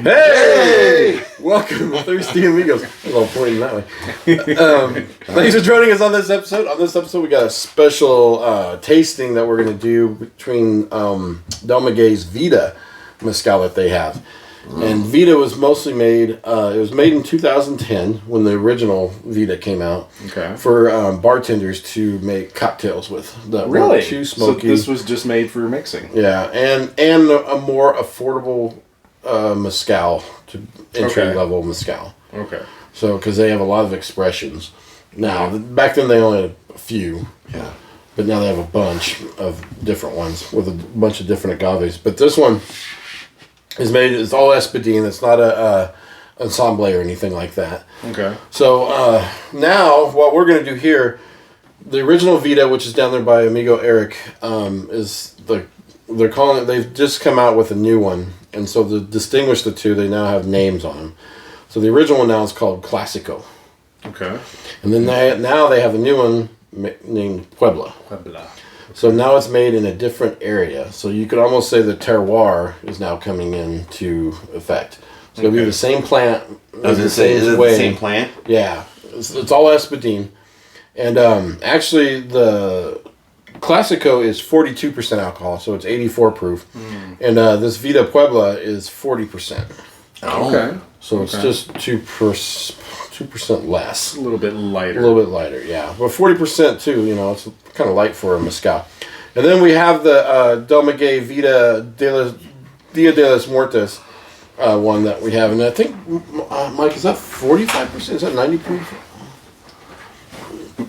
Hey! Welcome to Thirsty Amigos. A little pointing that way. Thanks for joining us on this episode. On this episode, we got a special tasting that we're going to do between Del Maguey's Vida Mezcal that they have. And Vida was mostly made, it was made in 2010 when the original Vida came out. Okay. For bartenders to make cocktails with. That really? weren't too smoky. So this was just made for mixing. Yeah, and a more affordable mezcal to entry level mezcal. Okay. So, because they have a lot of expressions. Now, back then they only had a few. Yeah. But now they have a bunch of different ones with a bunch of different agaves. But this one is made, it's all Espadin. It's not a ensemble or anything like that. Okay. So, now what we're going to do here, the original Vida, which is down there by Amigo Eric, is they're calling it, they've just come out with a new one. And so to distinguish the two, they now have names on them. So the original one now is called Clasico. Okay. And then now they have a new one named Puebla. Puebla. So now it's made in a different area. So you could almost say the terroir is now coming into effect. So it'll be the same plant. Is it the same plant? Yeah. It's all Espadin. And actually the Classico is 42% alcohol, so it's 84 proof. And this Vida Puebla is 40%. Oh. Okay. So it's just 2% less. A little bit lighter. A little bit lighter, yeah. But 40% too, it's kind of light for a mezcal. And then we have the Del Maguey Dia de los Muertos one that we have. And I think, Mike, is that 45%? Is that 90 proof?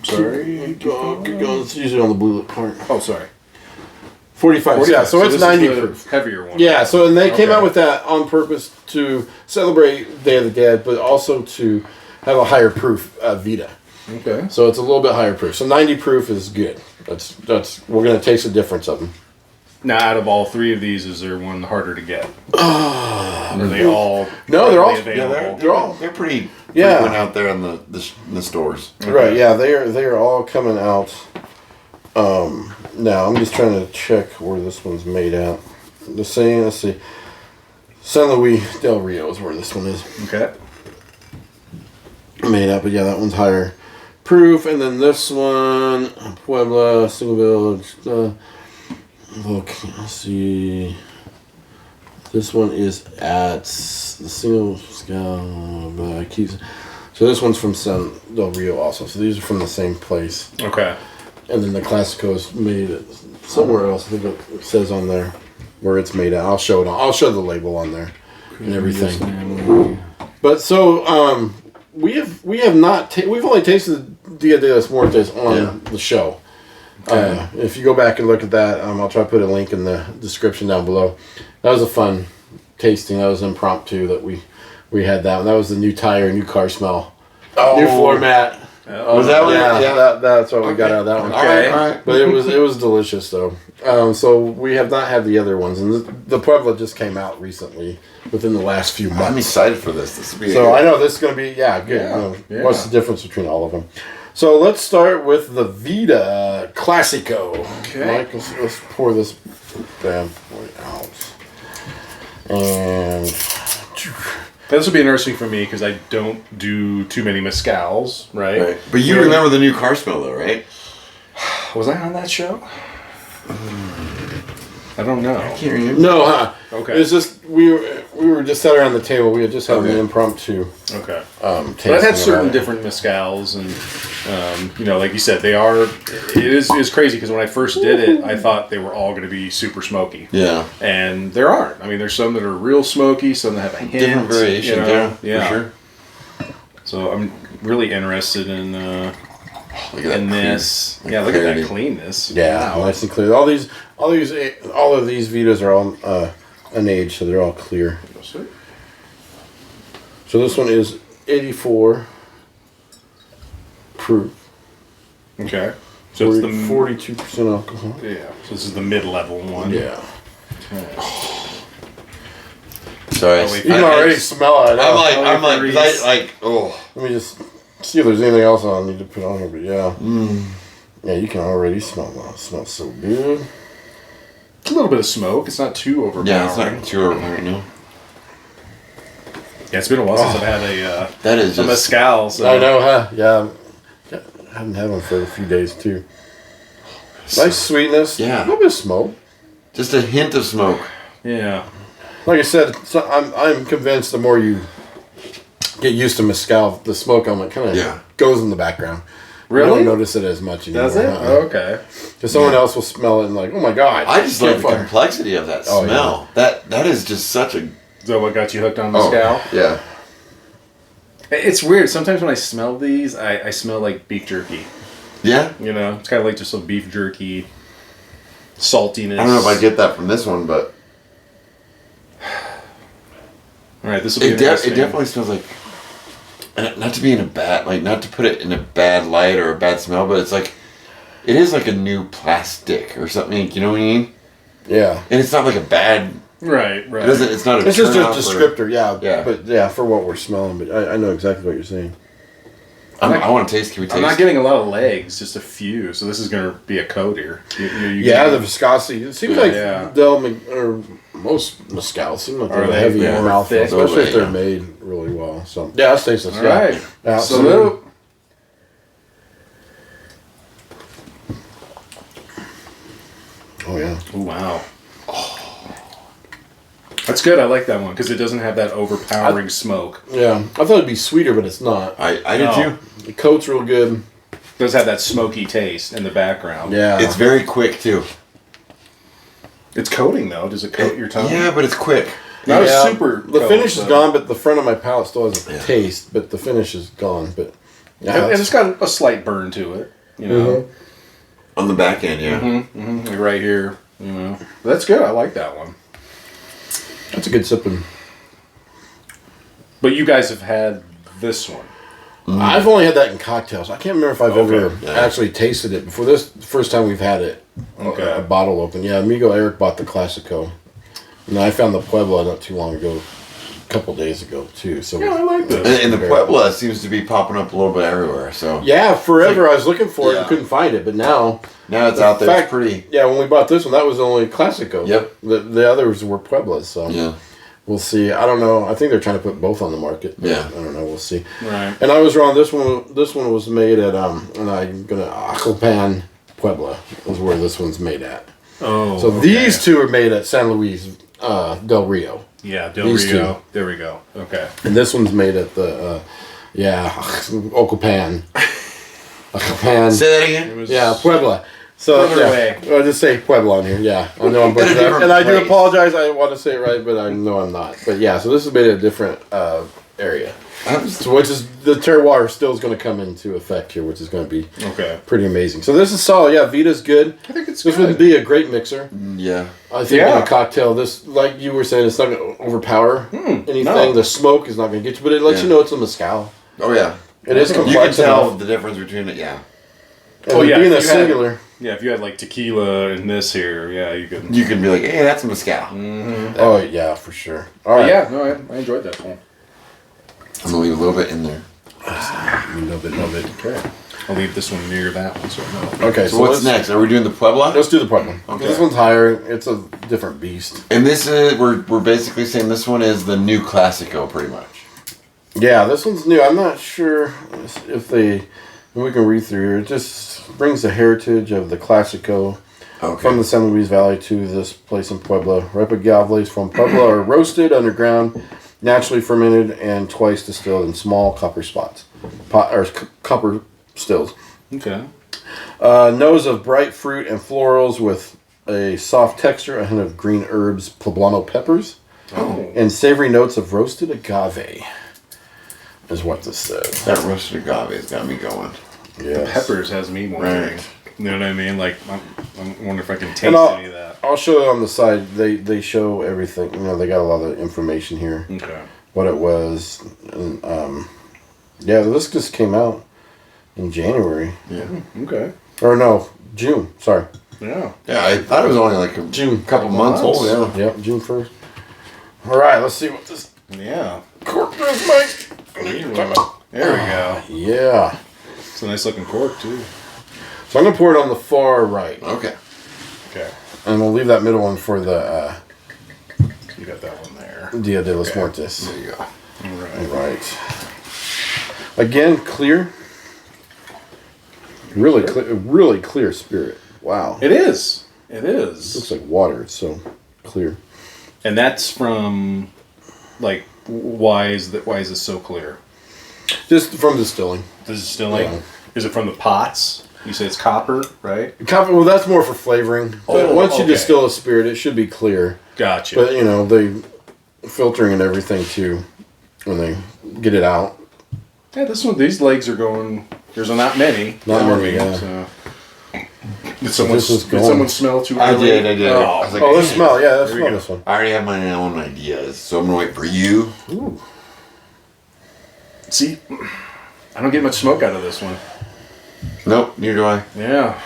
Sorry. Keep going. It's usually on the blue part. Oh, sorry. 45. Yeah, so it's 90 proof. Heavier one. Yeah, so and they came out with that on purpose to celebrate Day of the Dead, but also to have a higher proof Vida. Okay. So it's a little bit higher proof. So 90 proof is good. That's we're gonna taste the difference of them. Now, out of all three of these, is there one harder to get? Are they all? No, they're all available? They're pretty frequent out there in the stores. Okay. Right? Yeah, they are all coming out. Now I'm just trying to check where this one's made at. The same. Let's see. San Luis Del Rio is where this one is. Okay. Made up, but yeah, that one's higher proof, and then this one, Puebla, Single Village. Look, let's see. This one is at the Single Scale. So this one's from San Del Rio also. So these are from the same place. Okay. And then the Classico is made somewhere else. I think it says on there where it's made at. I'll show it. I'll show the label on there and everything. But so we have not we've only tasted Dia de los Muertos on the show. Okay. If you go back and look at that, I'll try to put a link in the description down below. That was a fun tasting. That was impromptu that we had that one. That was the new tire, new car smell, new floor mat. Was that one? Yeah, that's what we got out of that one. Okay. All right. But it was delicious though. So we have not had the other ones, and the Puebla just came out recently within the last few months. I'm excited for this. This will be. So I know this is going to be good. Yeah. What's the difference between all of them? So let's start with the Vida Clásico. Okay. Mike, let's pour this damn boy out. And this will be interesting for me because I don't do too many mezcals, right? But you remember the new car smell, though, right? Was I on that show? I don't know. I can't remember. no, huh? Okay. It's just we were just sat around the table. We had just had an impromptu. Okay. Tasting. But I've had certain different mezcals, and like you said, they are. It is crazy because when I first did it, I thought they were all going to be super smoky. Yeah. And there aren't. I mean, there's some that are real smoky, some that have a hint. Different variation there, for sure. So I'm really interested in Look at that this. Yeah, look at that cleanness. Yeah, nice and clear. All of these Vitas are all unaged, so they're all clear. So this one is 84 proof. Okay. So it's the 42% alcohol. Yeah. So this is the mid-level one. Yeah. Okay. Sorry. You can already smell it. I'm like, oh. Let me just see if there's anything else I need to put on here, but yeah. Yeah, you can already smell that. It smells so good. A little bit of smoke. It's not too overpowering. Yeah, it's not too overpowering, no. Yeah, it's been a while since I've had a That is a just mezcal. So. I know, huh? Yeah. I haven't had one for a few days, too. Nice sweetness. Yeah. A little bit of smoke. just a hint of smoke. Yeah. Like I said, so I'm convinced the more you get used to mezcal, the smoke element kind of goes in the background. Really? You don't notice it as much anymore. Does it? Okay. Because someone else will smell it and like, oh my god. I just like the complexity of that smell. Yeah. That is just such a... Is that what got you hooked on mezcal? Yeah. It's weird. Sometimes when I smell these, I smell like beef jerky. Yeah? You know, it's kind of like just a beef jerky saltiness. I don't know if I get that from this one, but... All right, this will be It definitely smells like... And not to be in a bad... Like, not to put it in a bad light or a bad smell, but it's like... It is like a new plastic or something, you know what I mean? Yeah. And it's not like a bad... Right. It doesn't, it's not a It's just a turn-off descriptor, Yeah. But yeah, for what we're smelling. But I know exactly what you're saying. I want to taste. Can we taste? I'm not getting a lot of legs, just a few. So this is going to be a coat here. The viscosity. It seems like or most mezcal seem like they're heavy in mouth, especially if they're made really well. So yeah, let's taste this. All right. Salute. Oh yeah. Oh wow. That's good. I like that one because it doesn't have that overpowering smoke. Yeah, I thought it'd be sweeter, but it's not. I did too. The coat's real good. It does have that smoky taste in the background. Yeah, it's very quick too. It's coating though. Does it coat your tongue? Yeah, but it's quick. Not a super. The finish is gone, but the front of my palate still has a taste. But the finish is gone. But and it's got a slight burn to it. You know, on the back end, like right here. You know, that's good. I like that one. That's a good sipping. But you guys have had this one. I've only had that in cocktails. I can't remember if I've ever actually tasted it before. This the first time we've had it. A bottle open. Yeah, Amigo Eric bought the Classico. And I found the Puebla not too long ago, a couple days ago too. So I like this. And the Puebla seems to be popping up a little bit everywhere. So forever I was looking for it and couldn't find it, but now it's out there. It's pretty. Yeah, when we bought this one, that was the only Classico. Yep. The others were Pueblas. So we'll see. I don't know. I think they're trying to put both on the market. Yeah. I don't know. We'll see. Right. And I was wrong. This one was made at and I'm gonna Axocopan, Puebla is where this one's made at. Oh. So these two are made at San Luis Del Rio. Yeah, Del Rio. There we go. Okay. And this one's made at the Axocopan. Axocopan. Say that again. Puebla. So away. I'll just say Puebla on here. Yeah, I know I'm butchering that, and I do apologize. I want to say it right, but I know I'm not. But yeah, so this is made in a different area. So which is the terroir still is going to come into effect here, which is going to be pretty amazing. So this is solid. Yeah, Vita's good. I think it's this good. would be a great mixer. Yeah, I think in a cocktail, this like you were saying, it's not going to overpower anything. No. The smoke is not going to get you, but it lets you know it's a mezcal. Oh yeah, it is complex. You can tell the difference between it. Yeah. And being a singular. If you had like tequila in this here, you could. You could be like, hey, that's a mezcal. Mm-hmm. Oh yeah, for sure. All right. Yeah, no, I enjoyed that one. I'm gonna leave a little bit in there. A little bit. Okay. I'll leave this one near that one, so I know. Okay, so what's next? Are we doing the Puebla? Let's do the Puebla. Okay. This one's higher. It's a different beast. And this is we're basically saying this one is the new Classico, pretty much. Yeah, this one's new. I'm not sure if we can read through here. It just brings the heritage of the Classico from the San Luis Valley to this place in Puebla. Ripe agaves from Puebla are roasted underground, naturally fermented, and twice distilled in small copper spots, copper stills. Okay. Nose of bright fruit and florals with a soft texture, a hint of green herbs, poblano peppers, and savory notes of roasted agave. Is what this says. That roasted agave has got me going. Yeah. Peppers has me wondering. Right. You know what I mean? Like, I wonder if I can taste any of that. I'll show it on the side. They show everything. You know, they got a lot of information here. Okay. What it was. And, this just came out in January. Yeah. Okay. Or no, June. Sorry. Yeah. Yeah, I thought it was only like a couple months old. Yeah. Yep, June 1st. All right, let's see what this cork does, Mike. There we go. Yeah. It's a nice looking cork, too. So I'm going to pour it on the far right. Okay. And we'll leave that middle one for the You got that one there. Dia de los Muertos. There you go. All right. Again, clear. Really clear spirit. Wow. It is. It is. It looks like water. It's so clear. And that's from, like, why is this so clear? Just from distilling. The distilling? Yeah. Is it from the pots? You say it's copper, right? Copper, well, that's more for flavoring. But once you distill a spirit, it should be clear. Gotcha. But, they filtering and everything, too, when they get it out. Yeah, these legs are going, there's not many. Not many, yeah. So. Did someone smell too I early? did. Oh, I was like, let's smell. Yeah, let's There we smell go. this one. I already have my own ideas, so I'm gonna wait for you. Ooh. See, I don't get much smoke out of this one. Nope, neither do I. Yeah.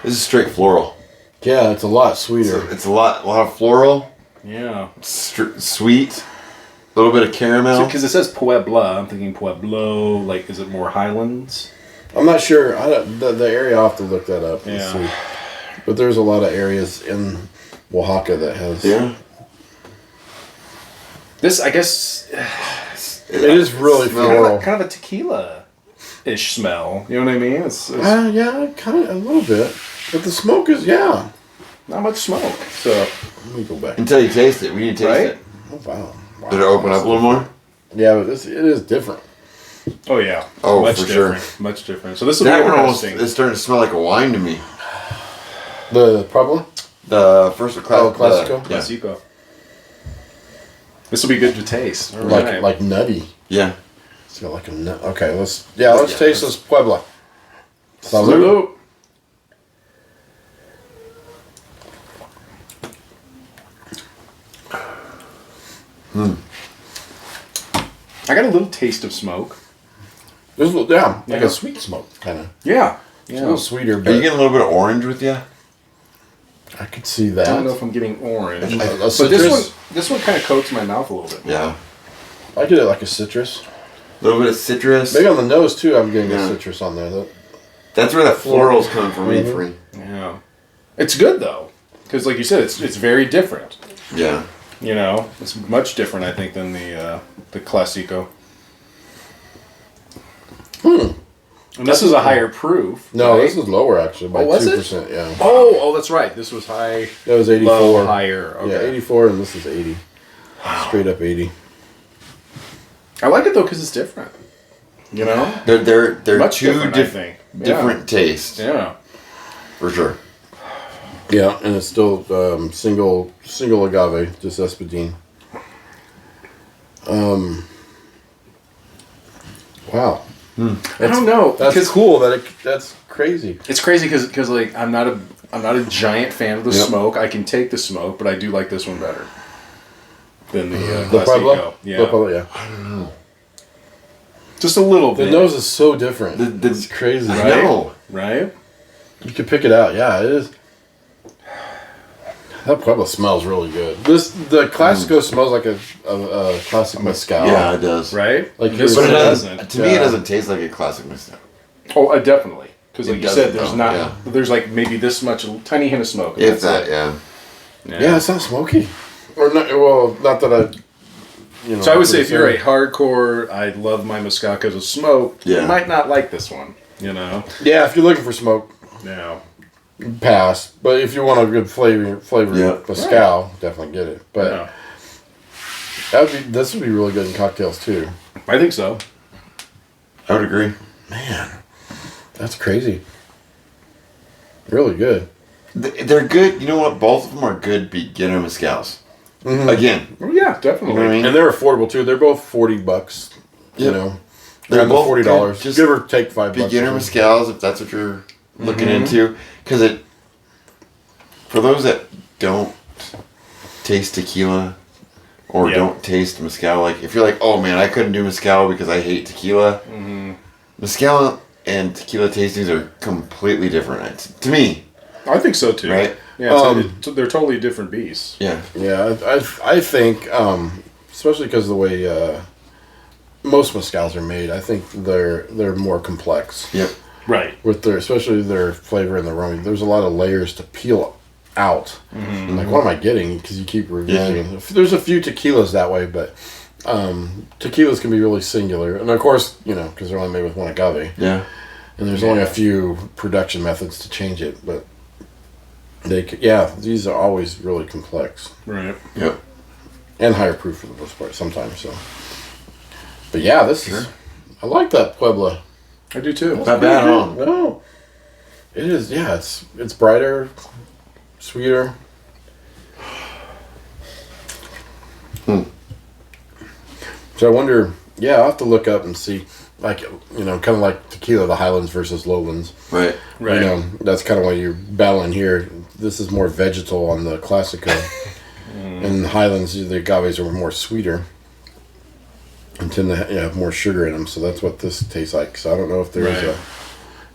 This is straight floral. Yeah, it's a lot sweeter. It's a lot of floral, Yeah. sweet, a little bit of caramel. Because it says Puebla, I'm thinking Pueblo. Like, is it more highlands? I'm not sure. The area, I'll have to look that up and Yeah. see. But there's a lot of areas in Oaxaca that has... Yeah. This, I guess, It is really floral. kind of a tequila-ish smell. You know what I mean? It's Yeah, kind of a little bit. But the smoke is, yeah. not much smoke. So, Let me go back. Until you taste it, we need to taste Right? it. Oh, wow. Did it open up a little more? Yeah, but it is different. oh yeah. Oh, much for different. sure. Much different. So this will be That one almost interesting. is starting to smell like a wine to me. The Puebla? The first Classico? Yeah. Clasico. This will be good to taste. All Like right. like nutty. Yeah. It's got like a nut. Okay, let's taste this Puebla. Salud. Salute. I got a little taste of smoke. There's a little, like Yeah. a sweet smoke, kind of. Yeah. It's a little sweeter, Are but you getting a little bit of orange with you? I could see I don't know that. if I'm getting orange. A But citrus? this one kind of coats my mouth a little bit. Yeah. I get it like a citrus. A little bit of citrus. Maybe on the nose, too, I'm getting Yeah. a citrus on there. That's where that floral's coming from me for me. Yeah. It's good though, because like you said, it's very different. Yeah. You know, it's much different, I think, than the Clasico. And this is a higher proof. No, right? this is lower, actually, by was it? 2%. Yeah. Oh, that's right. This was high. That was 84. Low, higher. Okay. Yeah, 84, and this is 80. Straight up 80. I like it though because it's different. You know, They're much two different. I think. different tastes. Yeah. For sure. Yeah, and it's still single agave, just Espadin. Wow. I don't know. That's because cool. That's crazy. It's crazy because like I'm not a giant fan of the Yep. smoke. I can take the smoke, but I do like this one better than the The Puebla? Clasico. Yeah. The Puebla, yeah. I don't know. Just a little The bit. nose is so different. The- It's crazy. I Right? know. Right? You can pick it out. Yeah, it is. That Puebla smells really good. The Classico smells like a classic mezcal. Yeah, it does. Right? Like this but one it doesn't. To me, it doesn't taste like a classic mezcal. Oh, definitely. Because like It you said, doesn't, there's though, not. yeah. There's like maybe this much, a tiny hint of smoke. and If that's that, it. yeah. Yeah, it's not smoky. Or not. Well, not that I. You know. So I would say if you're a hardcore, I love my mezcal because of smoke. Yeah. You might not like this one. You know. Yeah, if you're looking for smoke, Yeah. pass. But if you want a good flavor Yeah. mezcal, definitely get it. But Yeah. this would be really good in cocktails too. I think so. I would agree. Man, that's crazy. Really good. They're good. You know what? Both of them are good beginner mezcals. Mm-hmm. Again, Oh, yeah, definitely. you know what I mean? And they're affordable too. They're both $40. You Yep. know, They're they're both $40. good, just Give or take $5. beginner or something. mezcals, if that's what you're looking into, because for those that don't taste tequila or Yeah. don't taste mezcal, like if you're like, oh man, I couldn't do mezcal because I hate tequila. Mezcal and tequila tastings are completely different to me, I think so too. right? Yeah, they're totally different beasts. Yeah, Yeah, I think, especially because of the way most mezcals are made, I think they're more complex yep, Right. with especially their flavor and the aroma. There's a lot of layers to peel out. Like, what am I getting? Because you keep revisiting. There's a few tequilas that way, but tequilas can be really singular, and of course, because they're only made with one agave. Yeah. And there's only a few production methods to change it, but these are always really complex. Right. Yep. And higher proof for the most part sometimes. So, but yeah, I like that Puebla. I do too. Not bad, huh? No, it is. Yeah, it's brighter, sweeter. So I wonder. Yeah, I'll have to look up and see. Like, kind of like tequila, the highlands versus lowlands. Right. That's kind of why you're battling here. This is more vegetal on the Classico. And the highlands, the agaves are more sweeter and tend to have more sugar in them. So that's what this tastes like. So I don't know if there is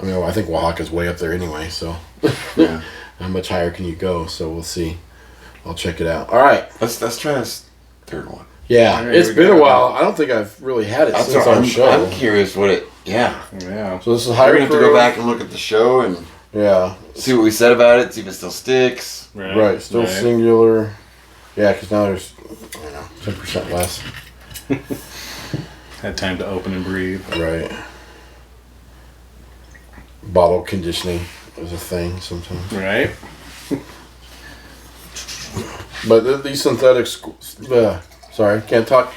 I think Oaxaca's way up there anyway. So Yeah. how much higher can you go? So we'll see. I'll check it out. All right. Let's try this third one. Yeah, There it's we been go. a while. I don't think I've really had it since our show. I'm curious what it. Yeah. Yeah. So this is We're higher gonna have to proof. go back and look at the show and Yeah. see what we said about it. See if it still sticks. Right. Still singular. Yeah, because now there's 10% less. Had time to open and breathe. Right. Bottle conditioning is a thing sometimes. Right. But these synthetic, sorry, can't talk.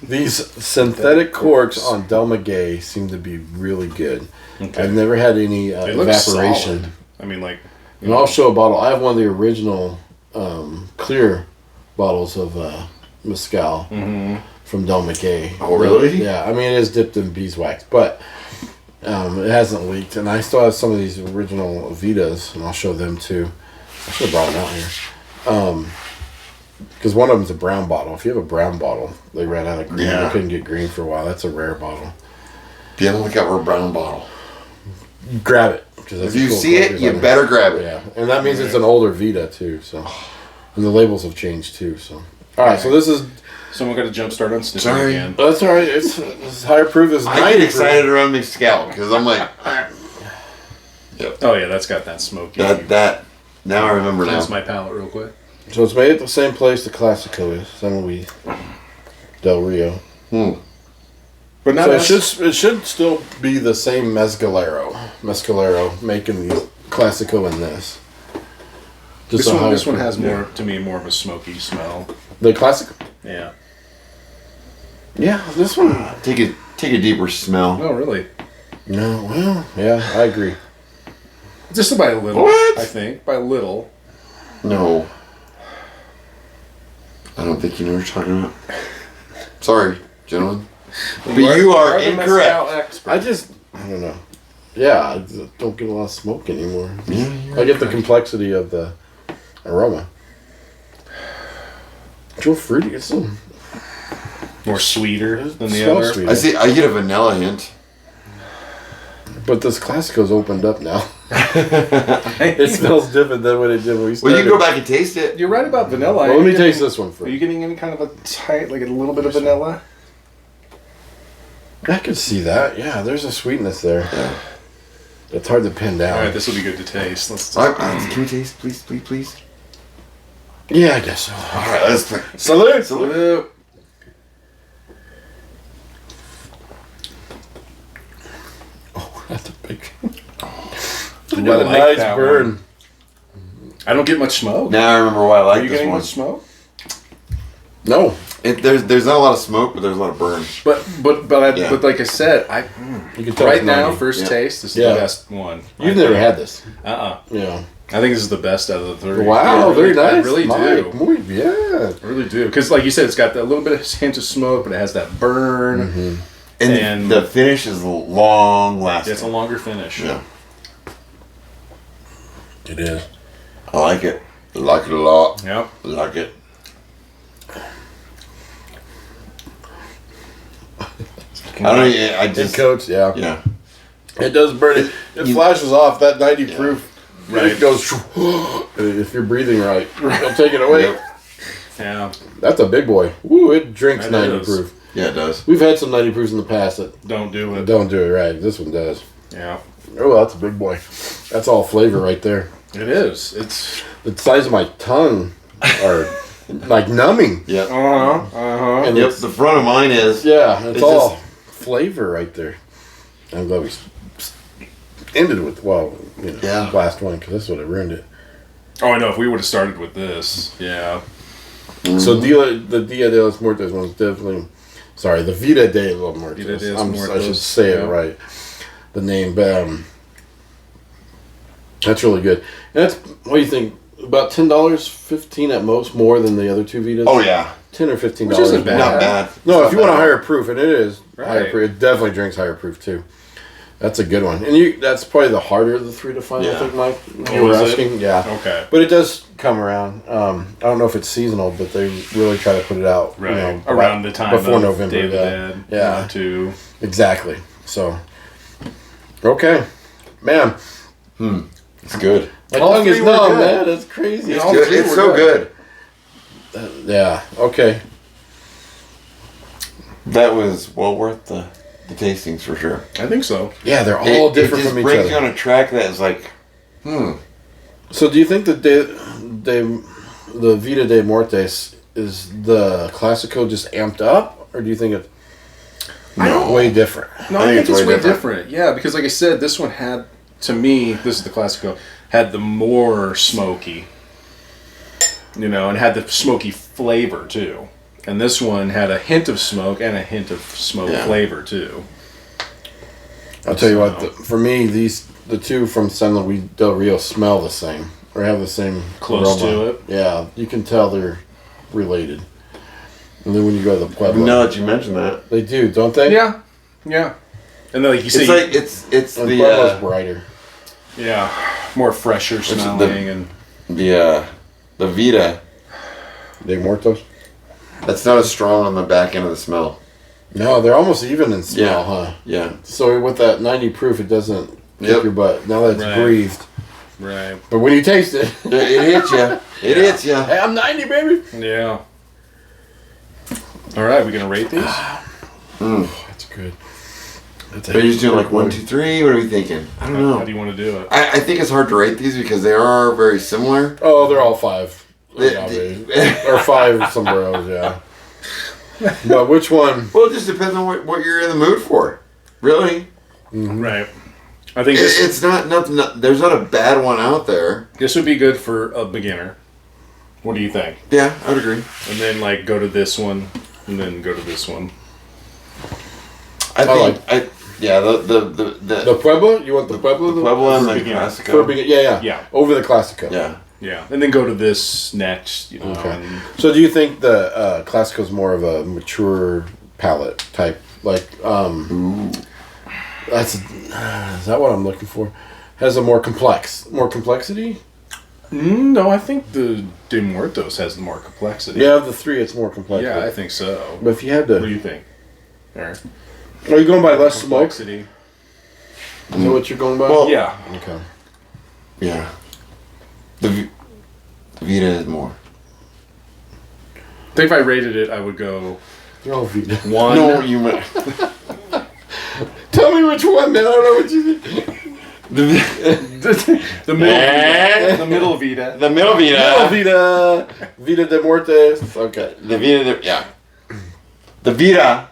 These synthetic corks on Del Maguey seem to be really good. Okay. I've never had any They look evaporation. solid. I mean, like. And I'll show a bottle. I have one of the original clear bottles of mezcal from Del Maguey. Oh, really? Yeah, I mean it is dipped in beeswax, but it hasn't leaked. And I still have some of these original Vitas, and I'll show them too. I should have brought them out here. Because one of them's a brown bottle. If you have a brown bottle, they ran out of green. Yeah. They couldn't get green for a while. That's a rare bottle. Be on the lookout for a brown bottle. Grab it. If you see it, you better grab it. Yeah, and that means it's an older Vita too. So, and the labels have changed too. So, all right. So this is. Someone got a jump start on sniffing Sorry. again. That's all right. This is higher proof. This is I 90 get excited around mezcal because I'm like, Oh yeah, that's got that smoky. that. Now I remember now. Cleanse my palate real quick. proof. So it's made at the same place the Classico is, San Luis Del Rio. But not So as, it should still be the same Mescalero making the Classico in this. Just this a higher one proof. has more to me more of a smoky smell. The Classico. Yeah. Yeah, this one. Take a deeper smell. No, really. No, well, yeah, I agree. Just by a little. What? I think by a little. No. I don't think you know what you're talking about. Sorry, gentlemen. But you are the incorrect. mezcal expert. I don't know. Yeah, I just don't get a lot of smoke anymore. Yeah, I get the complexity of the aroma. It's real fruity. It's still More sweeter than the smells other. sweet. I see. I get a vanilla hint. But this Classico's opened up now. It smells different than what it did when we Well, started. you can go back and taste it. You're right about vanilla. Well, let me taste this one Are first. you getting any kind of a tight, like a little bit of vanilla? I could see that. Yeah, there's a sweetness there. It's hard to pin down. All right, this will be good to taste. Let's. Can we taste, please? Yeah, I guess so. All right, let's. Salute! Salute. Oh, that's a big. I Got a like nice that burn. one. I don't get much smoke. Now I remember why I Are like you this getting one. much smoke? No. There's not a lot of smoke, but there's a lot of burn. But like I said, You can tell right it's now 90. first Yeah. taste, this is Yeah. the best one. You've never had this. Yeah. Yeah. I think this is the best out of the three. Wow, I very really, nice. I really do. Mike, muy bien. I really do. Because like you said, it's got a little bit of hint of smoke, but it has that burn. And the finish is long lasting. It's a longer finish. Yeah. It is. I like it. I like it a lot. Yep. I like it. I don't know. I It just. coats, yeah. Yeah. It does burn. It flashes off. That 90 proof. Right. It goes. If you're breathing right, it'll take it away. Yep. Yeah. That's a big boy. Woo! It drinks That 90 is. proof. Yeah, it does. We've had some 90 proofs in the past that Don't do it. don't do it right. This one does. Yeah. Oh, that's a big boy. That's all flavor right there. It is. It's The size of my tongue are like numbing. Yep. And Yep. The front of mine is. yeah, it's It's all just- flavor right there. I'm glad we ended with last one because this would have ruined it. Oh, I know. If we would have started with this, yeah. So the Dia de los Muertos one's definitely, sorry, the Vida de los Muertos. Vida de los I Muertos, should say it yeah. right. The name, but that's really good. And that's, what do you think? About $10, $15 at most, more than the other two Vitas. Oh yeah. $10 or $15. Which isn't bad. Not bad. No, It's if not you want a bad. higher proof, and it is higher Right. proof, it definitely drinks higher proof too. That's a good one, and that's probably the harder of the three to find. I Yeah. think, Mike. Oh, You were is it? asking, yeah. Okay. But it does come around. I don't know if it's seasonal, but they really try to put it out Right. Around the time before of November. Day of the Yeah, Dead. yeah, Too. exactly. So, okay, man, It's good. my All tongue is three were numb, good. man. That's crazy. It's all good. three It's were so good. good. Yeah. Okay. That was well worth the tastings for sure. I think so. Yeah, they're all different it just from each brings other. you on a track that is like, So, do you think that the Vida de Muertes is the Classico just amped up, or do you think it's way different? No, I think it's way different. Yeah, because like I said, this one had, to me, this is the Classico, had the more smoky, and had the smoky flavor too. And this one had a hint of smoke and a hint of smoke flavor too. I'll tell you what, for me, the two from San Luis Del Rio smell the same, or have the same Close aroma. to it. Yeah, you can tell they're related. And then when you go to the Pueblo, now that you mention that, they do, don't they? Yeah, yeah. And then like you say, it's like it's And the Pueblo's brighter. yeah, more fresher the- smelling and the Vida. De Muertos. That's not as strong on the back end of the smell. No, they're almost even in smell, Yeah. huh? Yeah. So with that 90 proof, it doesn't kick Yep. your butt. Now that it's Right. breathed. right. But when you taste it, It hits you. It hits you. hey, I'm 90, baby. Yeah. All right, we gonna rate these? That's good. That's Are you just doing like 1, 2, 3? What are we thinking? I don't How know. do you want to do it? I think it's hard to rate these because they are very similar. Oh, they're all 5. They- Or 5 sombreros, yeah. But which one? Well, it just depends on what you're in the mood for. Really, Right. I think this it's not nothing. There's not a bad one out there. this would be good for a beginner. What do you think? Yeah, I would agree. And then like go to this one, and then go to this one. I think. The The Pueblo? You want the Pueblo? Puebla and the beginner. Classico. For yeah. Yeah. Over the Classico. Yeah. Yeah, and then go to this next. Okay. And So do you think the Classico's more of a mature palate type? Like, that's is that what I'm looking for? Has a more complexity? no, I think the De Muertos has more complexity. Yeah, of the 3, it's more complex. Yeah, I think so. But if you had What do to, you think, Aaron? are you going by less smoke? Is Complexity. that what you're going by? Well- Yeah. Okay. Yeah. The Vida is more. I think if I rated it, I would go They're all Vida. 1. No, you meant Tell me which one, man. I don't know what you think. the middle. Vida, the middle Vida. the middle Oh, Vida. Vida de Muertes. Okay. The Vida. Yeah. The Vida.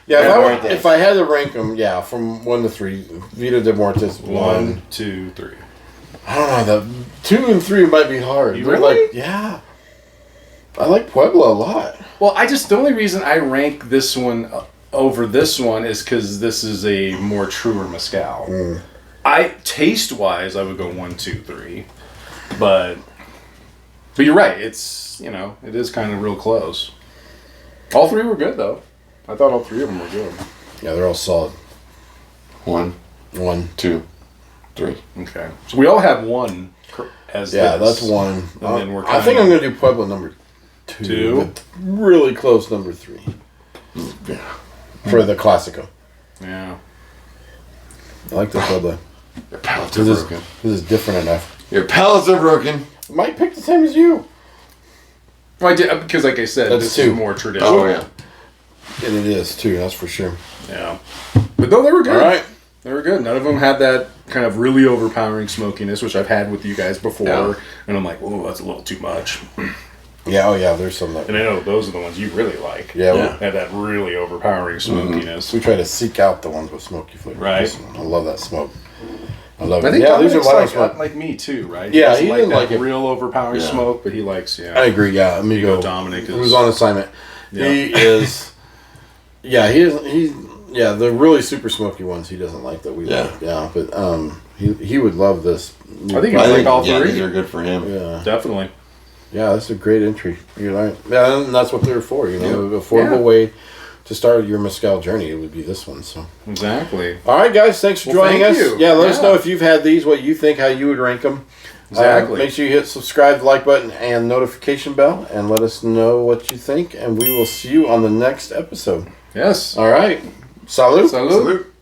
Yeah, De if I had to rank them, yeah, from 1 to 3, Vida de Muertes 1. 1, 2, 3. I don't know. The 2 and 3 might be hard. You They're really? like, yeah. I like Puebla a lot. Well, the only reason I rank this one over this one is because this is a more truer mezcal. Taste wise, I would go 1, 2, 3, but you're right. It's it is kind of real close. All 3 were good though. I thought all 3 of them were good. Yeah, they're all solid. 1, 1. 2, 3. Okay, so we all have 1 as Yeah, this. that's 1. And then we're I think I'm going to do Puebla number 2. 2? But really close number 3. Yeah. For the Classico. Yeah. I like the Puebla. Your palates are This broken. is different enough. Your palates are broken. Might pick the same as you. Well, I did because, like I said, That's this 2. is more traditional. Oh yeah. And it is, too. That's for sure. Yeah. But no, they were good. All right. They were good. None of them had that kind of really overpowering smokiness, which I've had with you guys before. Yeah. And I'm like, oh, that's a little too much. Yeah, oh yeah, there's some that. And I know those are the ones you really like. Yeah, Yeah. They have that really overpowering smokiness. we try to seek out the ones with smoky flavor. Right. I love that smoke. I love it. I think Yeah, these are Dominic's light smoke. like me too, right? Yeah, doesn't he didn't like that it. real overpowering Yeah. smoke, but he likes I agree. Yeah, Amigo. Dominic is who's on assignment. Yeah. He is. Yeah, he is. Yeah, the really super smoky ones he doesn't like that we Yeah. like. Yeah, but he would love this. I think I like think all yeah, three. these are good for him. Yeah, Definitely. yeah, that's a great entry. You're right. Yeah, and that's what they're for. You know, Yeah. an affordable Yeah. way to start your mezcal journey. It would be this one. So, Exactly. all right, guys, thanks for Well, joining thank us. you. Yeah, let us Yeah. know if you've had these, what you think, how you would rank them. Exactly. Make sure you hit subscribe, the like button, and notification bell, and let us know what you think. And we will see you on the next episode. Yes. All right. Salud. Salud. Salute.